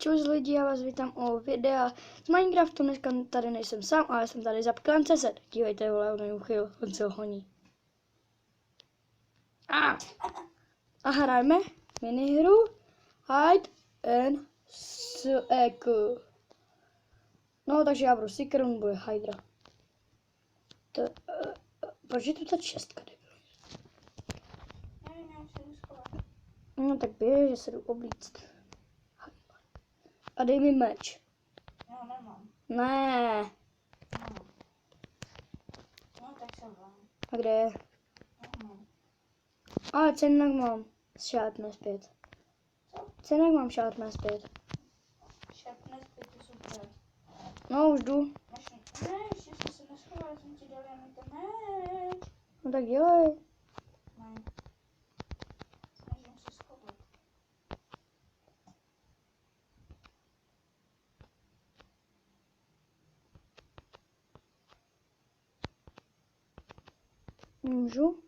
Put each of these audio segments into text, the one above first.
Čus lidi, já vás vítám u videa z Minecraftu. Dneska tady nejsem sám, ale jsem tady za Pkan.cz. Dívejte, vole, on je uchyl, on se ho honí. A hrajeme minihru Hide and Seek. No, takže já budu Seeker, on bude Hydra. Proč je tu ta čestka? No tak běž, že se jdu oblíct. A dej mi meč. No, nemám. Ne. No, tak se vám. A kde je? Nemám. Ale cenak mám šátné zpět. Co? Cenak mám šátné zpět. Sharpness 5 je super. No už jdu. Ne, ještě jsem se neschoval, jsem ti dal jenom ten meč. No tak dělej. Ne. Snažím se schovat. Můžu?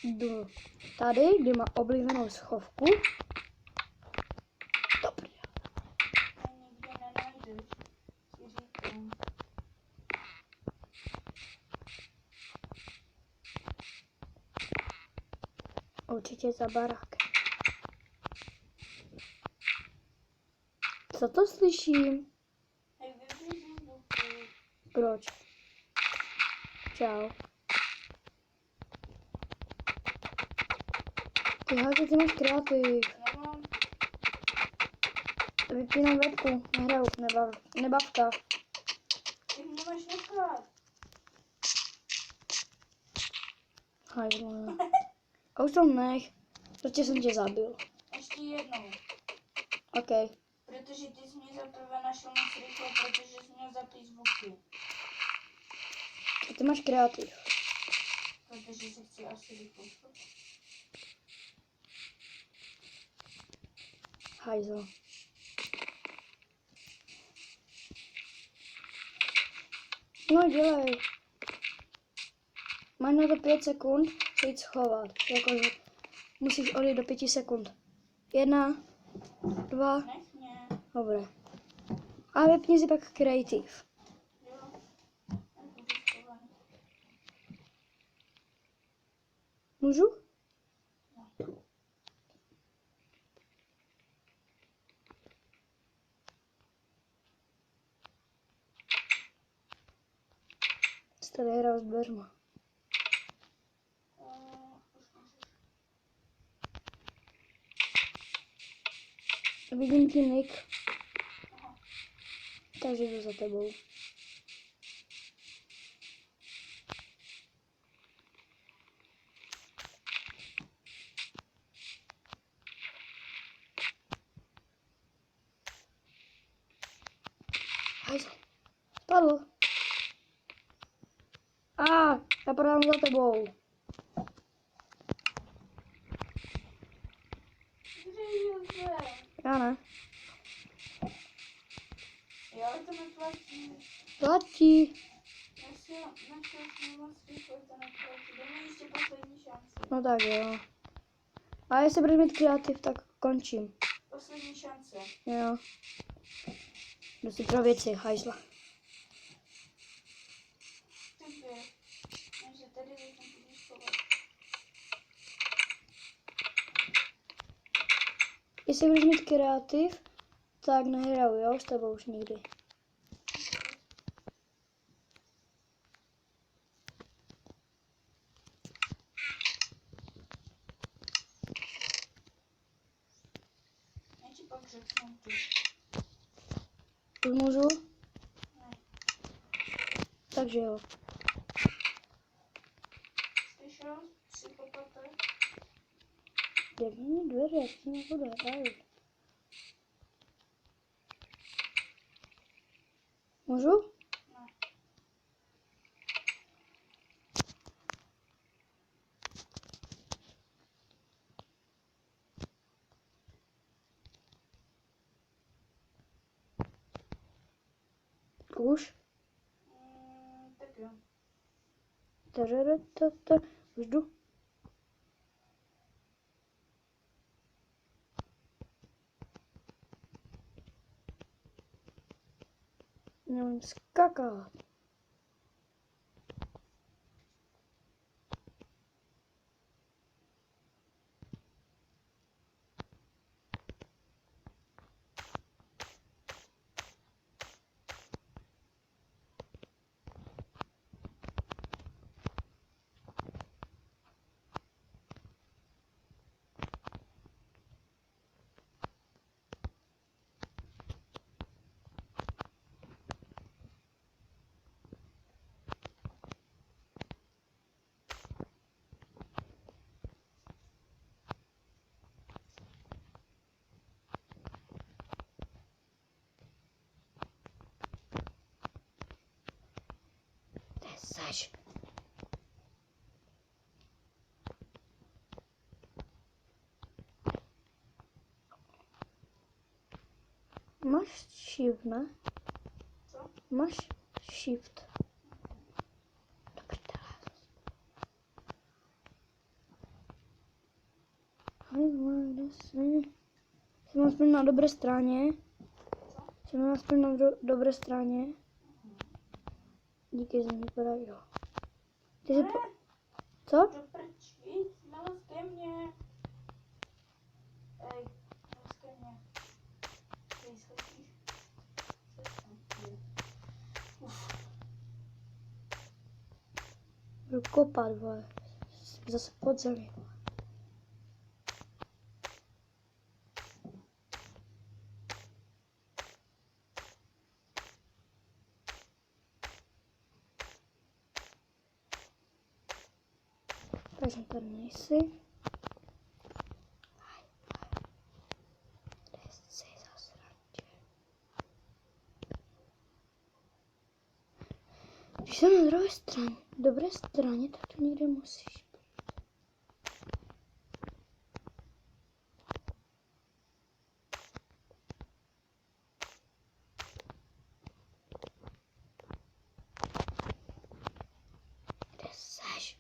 Jdu tady, kde má oblíbenou schovku. Dobrý. A nikde nenajdeš. Si říkám. Určitě za barákem. Co to slyším? Hej, vyběžím buku. Proč? Čau. Ty máš kreativ. Nemám. Vypínám webku, nehraju, nebavka. Ty mě máš nechat. Hajzlo. A už to nech, protože jsem tě zabil. Ještě jednou. OK. Protože ty jsi mě zaprvé našel moc rychle, protože jsi měl zapít zvuky. A ty máš kreativ. Protože se chci asi rychle. Hajzlo. No dělej. Máš na to 5 sekund se jít schovat. Jakože musíš odejít do 5 sekund. 1, 2, Nech mě. dobré. A vypni si pak kreativ. Jo. Nebudu schovaný. Můžu? Jsi tady hrál s dveřma. Vidím ti nick. Takže jdu za tebou. Hajzl. Spadl. Já prodám za tebou. Já ne. Jo, ale to neplatí. Platí. Našel jsem moc rychle, to neplatí. Dej mi ještě poslední šanci. No tak jo. A jestli budeš mít kreativ, tak končím. Poslední šance. Jo. Jdu si pro věci, hajzla. Tebe. Takže tady začnu tudíž schovat. Jestli budeš mít kreativ, tak nehraju, jo, s tebou už nikdy. Já ti pak řeknu ty. Už můžu? Ne. Takže jo. Slyšel? Psychopata? Dělní dveře, jak ti nebude hrát. Můžu? Ne. Už? Tak jo. Tararatata. Už jdu. Nevím skakat. Seš. Máš shift, ne? Co? Máš shift. Do prdele. Jsem aspoň na dobré straně. Jsem aspoň na dobré straně. Díky za mě podají, jo. Ty jsi po... Co? Do prčí, nalez ke mně. Ej, nalez ke mně. Ej, slyšíš? Uf. Budu kopat, vole. Zase pod zemi. Takže tady nejsi. Kde jsi zasranče? Když jsem na druhé straně, dobré straně, tak to někde musíš být. Kde seš?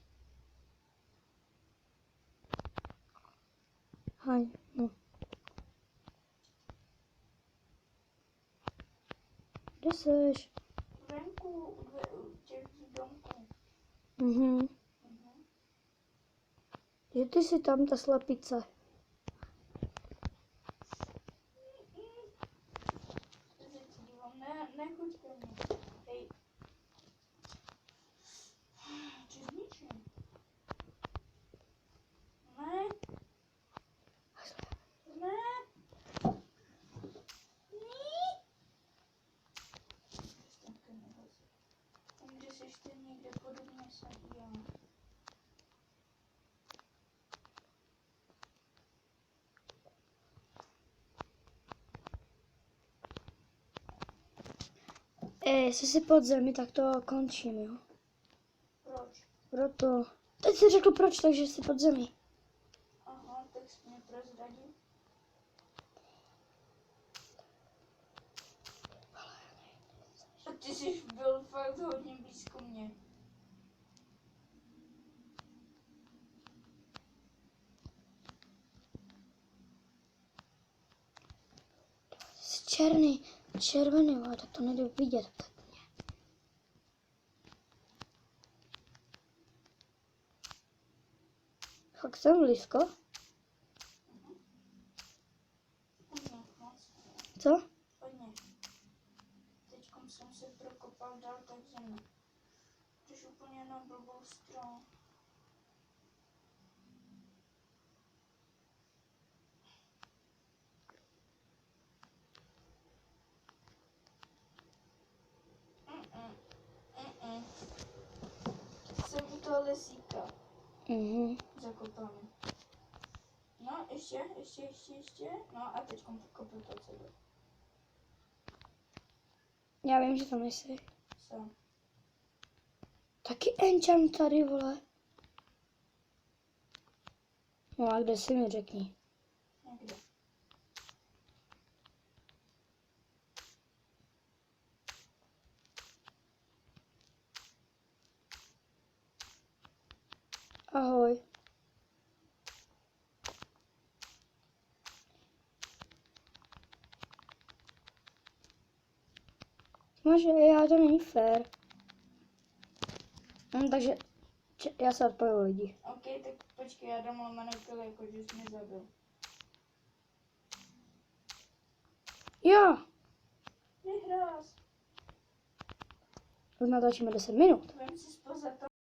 Haj, no. Kde seš? Venku, u těch domků. Mhm. Že ty jsi tam, ta slepice. Se dívám, nechoď ke mně. Hej. Či zničím? Ne. Ne. Tam, kde seš ty někde podobně jsem i já. Jestli jsi pod zemi, tak to končím, jo. Proč? Proto. Teď jsi řekl proč, takže jsi pod zemi. Aha, tak jsi mě prozradil. A ty jsi byl fakt hodně blízko mě. Jsi černý, červený, vole, tak to nejde vidět. Fakt jsem blízko. Hodně moc. Co? Hodně. Teďkom jsem se prokopal dál tak zemi. Jdeš úplně na blbou stranu. Jsem u toho lesíka. Zakopaný. No, ještě. No a teďkom kopnu to celé. Já vím, že tam jsi. Jsem. Taky enchant tady, vole. No a kde jsi mi řekni. Někde. Ahoj. Máže, já, to není fér. Takže já se odpoju lidi. OK, tak počkej, já dám lomenou kill, jako že jsi mě zabil. Jo, Vyhrál. už natáčíme 10 minut. Vem si spoza to